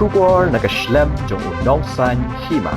bersyukur nak Islam jong unongsan hima.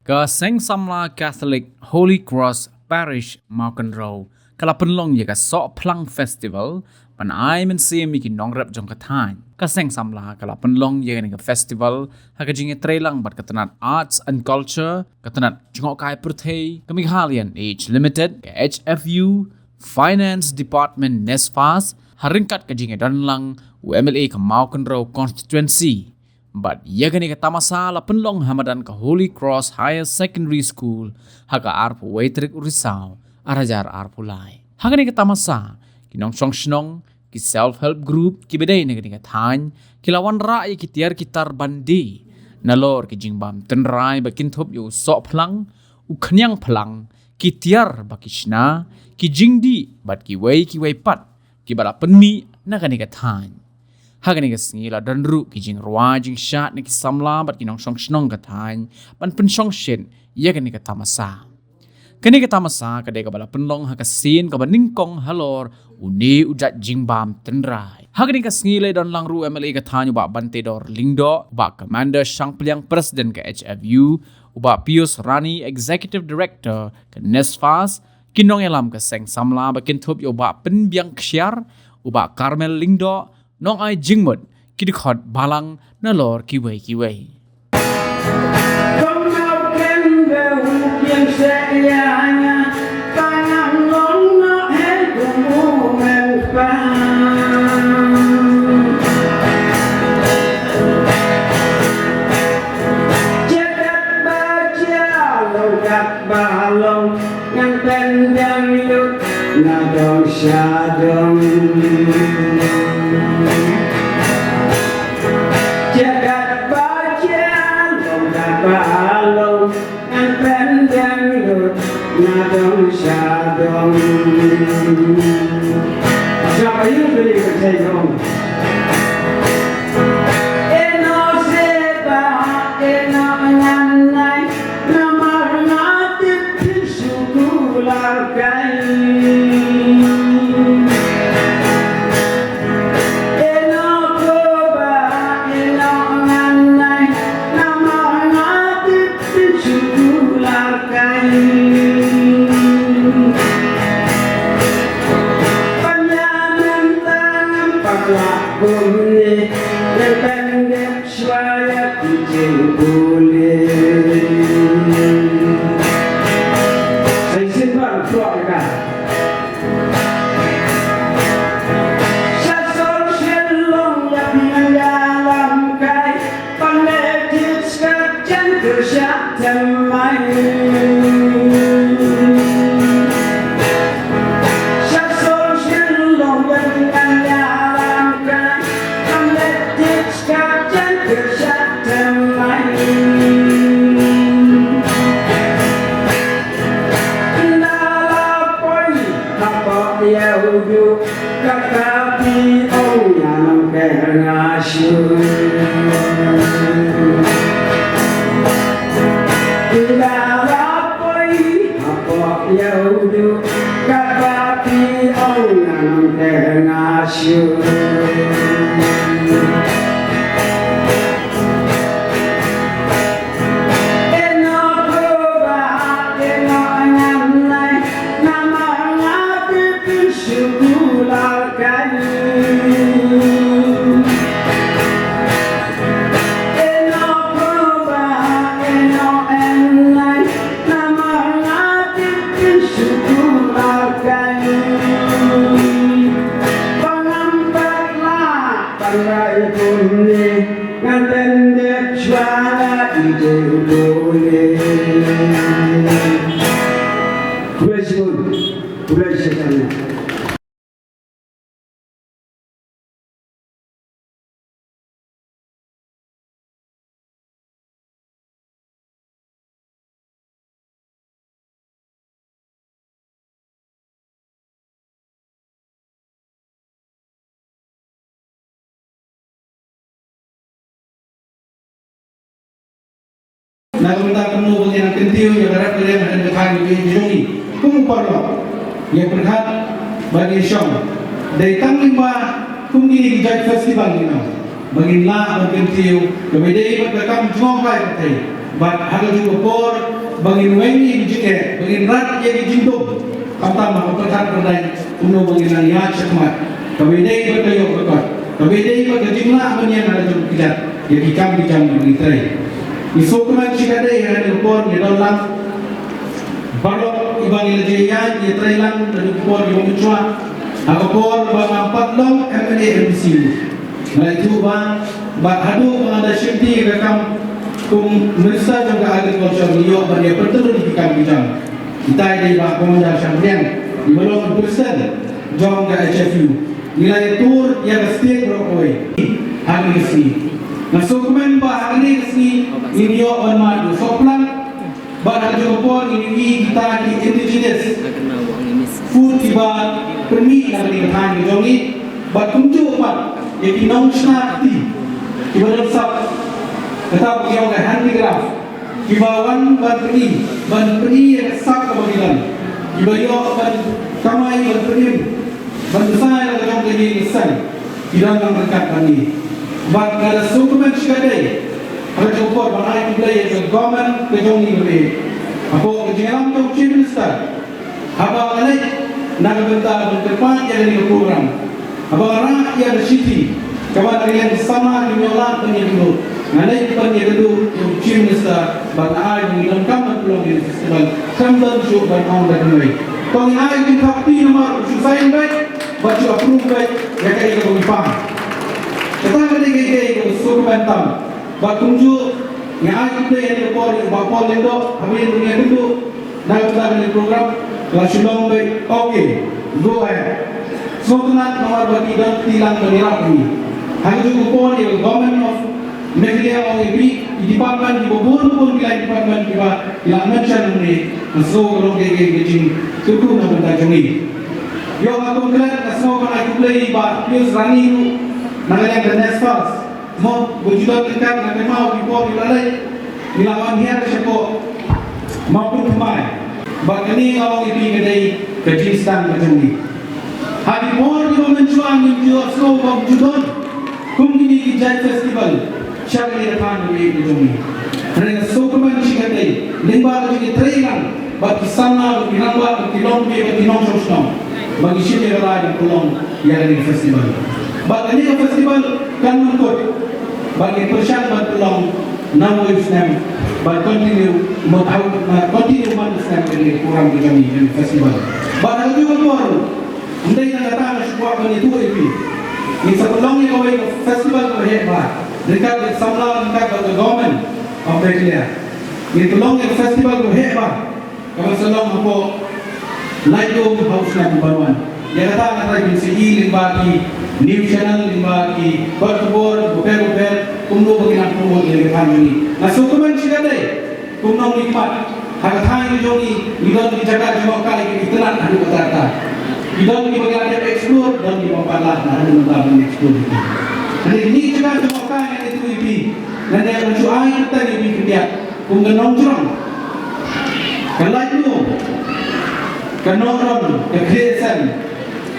Ke Seng Samla Catholic Holy Cross Parish Malkan Row kala penlong ye ka sok plang festival pan ai men se mi ki nong rap jong ka than ka Seng Samla kala penlong ye ni ka festival ha ka jinge trelang bat katanat arts and culture katanat jongok kai perthei kami halian age limited ka HFU finance department Nesfas haringkat ka jinge danlang UMLA ka Malkan Row constituency but yagani ka tamasa la penlong hamadan ka Holy Cross Higher Secondary School haga arpu waitrik urisau arajar arpu lai hagani ka tamasa kinong song shnong ki self help group ki bedai ne ka than kilawan ra ye ki tiar kitar bandi nalor ki jingbam tenrai ba kinthop yu sok phlang u khnyang phlang ki tiar ba kishna ki jingdi bat ki wei pat ki bala penmi na ka than hagani ka sngila danru ki jing rwa jing shat ni ki samla bat kinong song shnong ka than pan pen song shin ye ka tamasa kani ka tamasa ka de ka bala penlong ha ka sin ka baningkong halor uni ujat jingbam tenrai hagani ka sngile don lang ru MLA ka thanyu ba bante dor lingdo ba commander shangpliang president ka HFU uba Pius Rani executive director ka Nesfas kinong elam ka Seng Samla ba kinthop yo ba penbiang ksyar uba Carmel lingdo nong ai jingmut kidikhot balang nalor kiwei balong yang pendang yuk nadong syadong jagat baca longkat balong yang pendang yuk nadong syadong siapa yang beli kecayong Nagpunta penuh bagian kentiu yang darah kalian akan dekat di Joni. Kumpulan yang berhad bagi syong. Dari tangling ba kumini di Jai Festival ini. bangin la bangin tiu kebedai berkam jong kai katai bat hagal juga por bangin wengi bijike bangin rat ye dijindum kata mah perkat berdai uno bangin ya cekmat kebedai berkayo berkat kebedai berkejingla banyan ada jom kijat ye dikam dijam beritai isukuman cikadai hagal por ye dalam balok ibang ilajayan ye trailang dan por ye memucua agapor bang empat long MNA MCU nah itu bang hadu bang ada syukti rekam kum Minister juga agriculture liok bang dia pertelu di bikam bijam kita di bang komandar Syamrian di belum persen jom ke HFU nilai tur yang state berokoi hari ini nah dokumen bah hari ini liok bang madu soplang bang juga por ini kita di indigenous food tiba permi yang dikatakan jongi bat kunju pat yaitu nong snati tiba dalam sab kata yang ke handicraft tiba wan ban perni yang sak kebagilan tiba yo ban kamai ban perni ban besar yang jong ke nisan tidak yang berkat bani bat ada dokumen sekadai ada jopor banai kulai ke government ke jongi beri apa kejelang tu chief minister abang alai nak bentar berdepan yang dikurang abang arah yang city kawan yang sama dinyola penyedu nalai penyedu chief minister bang ai dilengkap belum di festival kamdan show bang on dan noi tong ai di kapti nomor susah baik baju approve baik ya kai ke pang kita kali ke suruh bantam bang tunju yang ai kita yang report bapol lendo kami dunia dulu nak kita program kelas long baik, okay, go ahead. Sultanat nomor bagi dan tilang menirap ini. Hanya juga pun di government of Media OEB di department di bawah pun di department di bawah mention ini. So kalau gigi cukup nak bertajung ini. Yo aku kelat semua orang aku play bah news running itu. Nakanya the next fast. Mau berjuang dekat nak mau di bawah di lalai. Di lawan dia siapa maupun kemai. Bagani awak itu kedai kejistan macam ni. Hari more kita mencuang itu asal bab judon. Kumini kijai festival. Syari depan ini macam ni. Kerana sokoman cikadai. Limba lagi trailan. Bagi sana, bagi nambah, bagi lombe, bagi nong sosnom. Bagi sini orang pulang yang ini festival. Bagani festival kan untuk bagi persiapan berpulang. Now we stand but continue Islam ini kurang di kami di festival. Bahawa juga baru, andai nak datang sebuah itu ini. Ini sebelumnya kau festival kau hebat. Dekat samla dekat ke government of Malaysia. Ini sebelumnya festival kau hebat. Kau sebelum apa? Lightum house nak baruan. Yang datang antara BCE limbaki, New Channel limbaki, berkebor, buper, kumno bagian kumno yang kami. Nah, sokoman cikadai, kumno nikmat. Harga thai joni, idon di jaga jua kali ini telat adu kata. Idon di bagian ada explore dan di mapalah adu melawan explore. Jadi ini jaga jua kali itu ibi. Nanti akan cuai kita ibi kerja. Kumno nongkrong. Kalau itu, kenorang, kekreasan,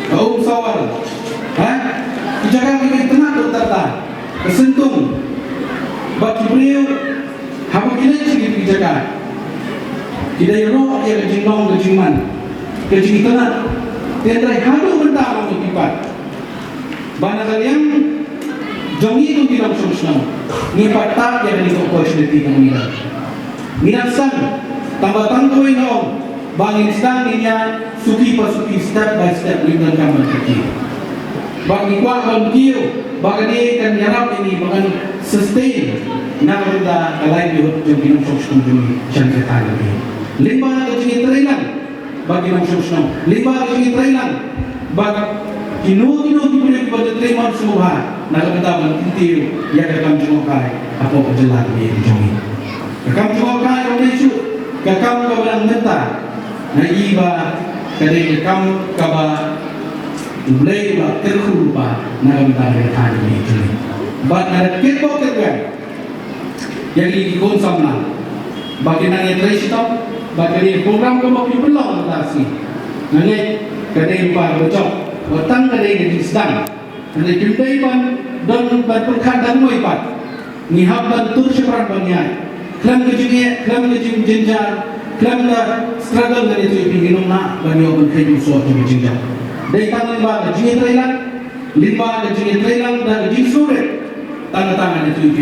kau sawal, jaga kita telat bertata, kesentung, bagi beliau, apa kita cakap jaga. Tidak roh yang kejinglong kejingman, kejing tenan, tiada hadu benda orang berkipat. Bana kalian jongi itu tidak susah. Ni patah yang di opportunity kami. Minasan tambah tangkoi nong, bangin sedang ninya suki pasuki step by step dengan kamar kecil. Bagi kuat bantu, bagi kan nyarap ini bahkan sustain. Nak benda kalian juga jongi susah jongi jangan kata lagi. Lima kecil trailan bagi manusia. Lima kecil trailan bagi kinu diberi kepada trailan semua. Nak kita mentintiu yang akan cungkai apa perjalanan ini dijongi. Akan cungkai orang itu, kakam kabarang menta. Na iba kadai kakam kaba mulai ba terkulu ba na kita bertahan ini dijongi. Bat ada kekok kekok yang dikonsumlah. Bagi nanya trailan bagi program kamu belum melasi. Nanti kadai lupa bocor, watang kadai di sedang. Nanti jumpai dan berperkan dan muibat. Ngihab dan tur seperan banyai. Kelam kejung jenjar, kelam struggle dari itu pingin nak bagi orang kayu suatu jenjar. Dari tangan bagi jengi trailan, limba ada jengi trailan dan jengi sore. Tangan itu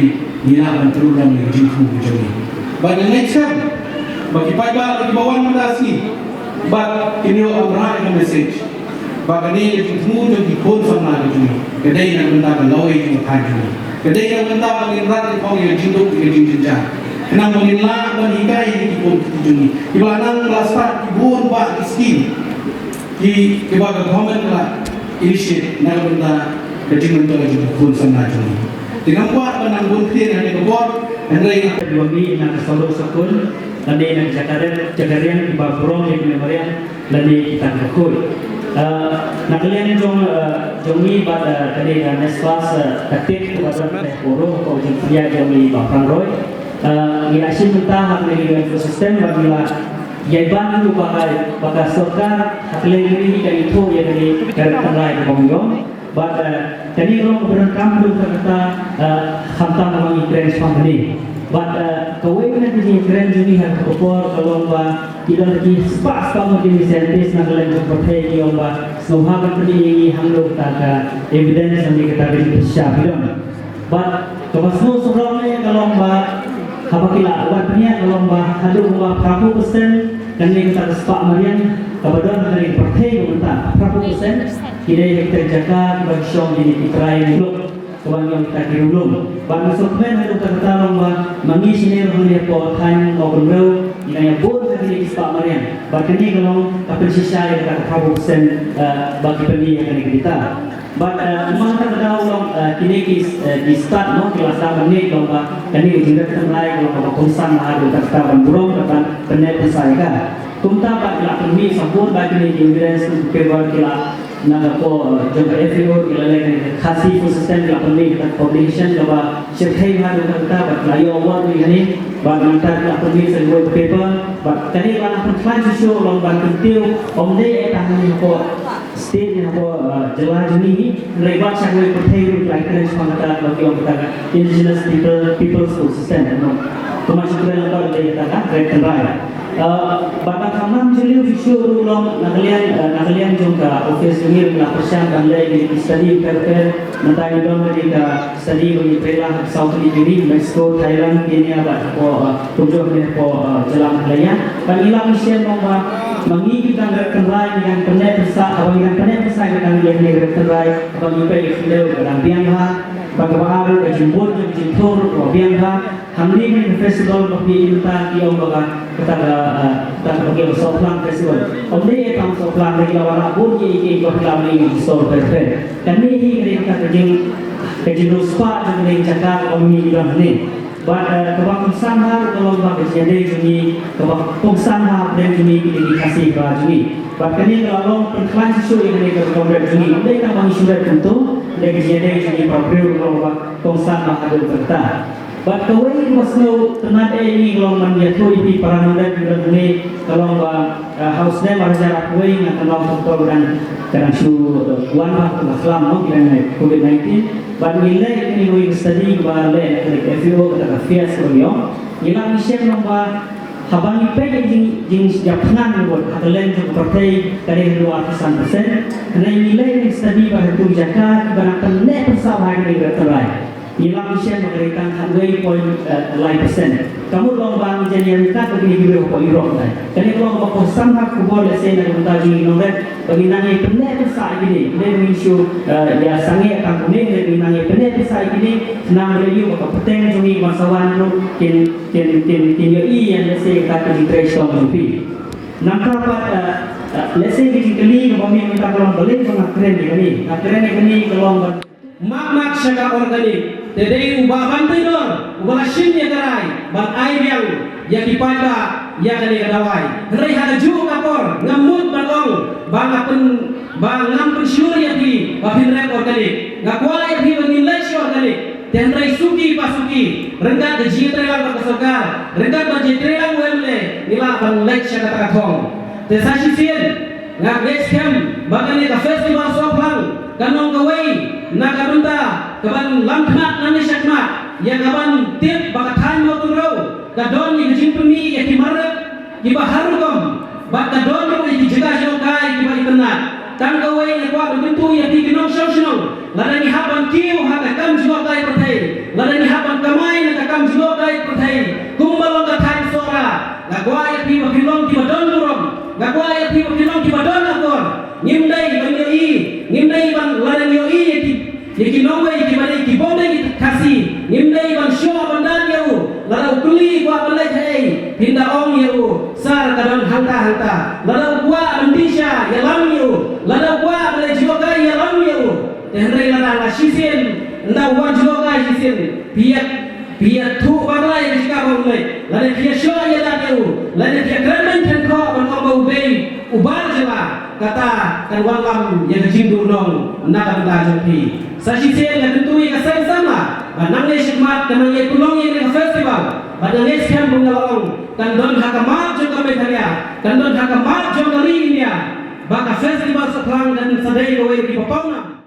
ngihab terulang dengan jengi jengi. Bagi next bagi pajak bagi bawaan mendasi. But ini orang yang message. Bagi ni semua jadi pun sama ada juga. Kedai yang benda lawai juga kan juga. Kedai yang benda mengirat di kau yang jinduk yang jinjang. Kenang menilai menikai di pun juga. Ibu anak rasa ibu pak iskin. Di bagi komen lah initiate nak benda kecil benda juga pun sama juga. Dengan buat menang pun tiada yang kebuat. Andai Dua nak solo sekul, nanti nak cakarian di bawah yang memorial, nanti kita berkul. Nak kalian jongi pada tadi nespas ketik kepada poro atau jempia jongi bapang roy. Ia asyik mentah hak lagi ekosistem bagila Yaiban itu pakai sokar hak lagi ini kan itu yang dari tengah pembangun. Jadi kalau kebetulan kamu kata hamta mengenai trend company. Kewenangan di trend ini harus kopor kalau kita lagi spas mungkin disentis nak lagi seperti ini semuanya ini hamil tak evidence yang kita beri siapkan. Kalau semua sebelumnya kalau apa kila awalnya kalau ada 40% dan yang kita sepak marian kebetulan dari partai kita 40% kita terjaga bagi syong di try dulu kebang yang kita kirulung bang supmen ada kata lomba mengisi ni orang po time overall yang bon dari sepak marian bagini kalau kapal sisa yang kata 40% bagi pembeli yang kita memang kita tahu kini di start no kelas 8 ni kalau kini juga mulai kalau konsan ada kata burung kata penet saya kan kumta pak la pemi sambur bagi ni evidence kebar kila nak ko jumpa FAO kila lagi khasi system la pemi kita publication kalau syarhi ada kata pak layo awal ni bagi kita la pemi sebuah paper kini kalau plan show lomba kentiu omde tahan ko state yang jelas ini lewat sangat berhenti like semangat bagi orang kita indigenous people system termasuk dalam kalau kita katakan right and right. Bahkan kami jeliu isu ulang nakalian juga office ini adalah persiapan dan lagi study prepare nanti dalam kita study bagi pelah South Asia, Mexico, Thailand, Kenya, tujuh jalan lainnya. Dan ilang mission mengikutkan rekerai dengan penet besar, atau dengan penet besar dengan yang rekerai atau nyupai file dalam biangha, bagaimana kejimpun, kejimtur, biangha. Hamdi ni festival bagi kita yang kita bagi soplang festival. Omni yang soplang lagi awal pun ini kita beli store perfect. Dan ini kita kejim ruspa dengan cakap omni dalam ni. Kebab sanghar kalau bagi jadi ini kebab sanghar dan ini dikasih baju ini. Bahkan ini kalau perkelahian isu yang ini berkompet ini, mereka bagi surat tentu dan jadi ini problem kalau sanghar ada berkata. The way it was no tenaga ini kalau menjatuh ini para muda juga ini kalau house name arja rakway yang kalau faktor dan karena su one waktu Islam no kira COVID-19 but nilai ini we study balik dari FAO kata affairs beliau nilai mission nombor habang ipe jing Japanan buat hadalan juga partai dari 200% karena nilai study bahasa tu Jakarta barang net bersama ini berterai Ilang mission memberikan 100.9%. Kamu lomba menjadi kita begini juga kau irok kan? Jadi kalau kau sampai kubur lesen dan mentaji nombor bagi nangi penet besar ini, penet mengisu ya sangat akan kuning bagi nangi penet besar ini senang beliau kau peteng jumi masawan tu tin yang lesen kita di treasure lebih. Nampak lesen kita kali kau minta kalau balik kau keren ni, keren ni kalau mak syaka organik tedei ubah bantai dor ubah shin ya karai ban ai biang ya dipada ya kali kadawai rei hada ju kapor ngamut balong bang ngam pensyur ya di babin rek organik ngakuala ya di nilai syur organik dan rei suki pasuki rengat de jitrelang ka sokar rengat de jitrelang wemle nila ban lek syaka takatong te sashi fien ngak next camp bagani ka festival soplang kanong kawai nakabenta kaban lamkmat nami syakmat ya kaban tip bakathan mo turo kadon ni jimpemi ya kimarap kibaharukom bat kadon mo ijaga jokai kibalitanat tang kawai na kwa bentu ya pinong sosno ladani haban kiu haka kam jokai pertai ladani haban kamai na kam jokai pertai kumbalong kathan sora gagwa ya pinong kibadon durong gagwa ya pinong kibadon akor ngimdai banyoi ngimdai ban ladani yoi yaki nongwai kibadai kibonde kasi ngimdai ban syo bandan yau ladau kuli kwa balai thai pinda ong yau sar kadon hanta ladau kwa bandisha yalam yau ladau kwa balai jokai yalam yau tehendrai ladang asisen nda wan jokai asisen piat thu balai jika balai ladai pia syo yalam yau ladai pia gramen tenko ban obau bei ubar jela kata kan walam yang jindu nong nak anda jopi sasisen la tentu ka sama banang le shikmat kanang ye tulong ye festival banang le skam bungalong kan don hakamat jong kami thalia kan don hakamat jong kali ini baka festival saplang dan sadai gowe di papona